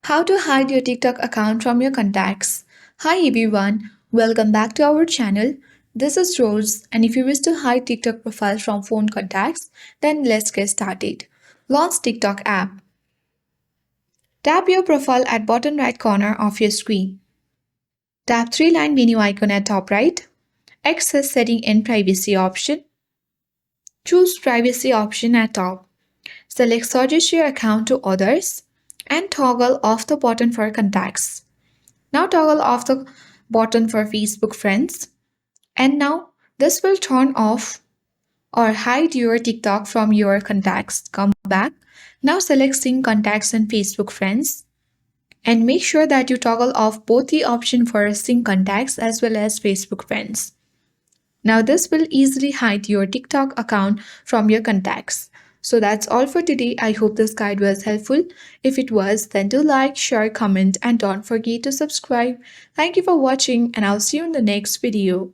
How to hide your TikTok account from your contacts. Hi everyone, welcome back to our channel. This is Rose, and if you wish to hide TikTok profiles from phone contacts, then let's get started. Launch TikTok app. Tap your profile at bottom right corner of your screen. Tap three-line menu icon at top right. Access setting in privacy option. Choose privacy option at top. Select suggest your account to others and toggle off the button for contacts. Now toggle off the button for Facebook friends. And now this will turn off or hide your TikTok from your contacts. Come back. Now select sync contacts and Facebook friends. And make sure that you toggle off both the option for sync contacts as well as Facebook friends. Now this will easily hide your TikTok account from your contacts. So that's all for today. I hope this guide was helpful. If it was, then do like, share, comment, and don't forget to subscribe. Thank you for watching, and I'll see you in the next video.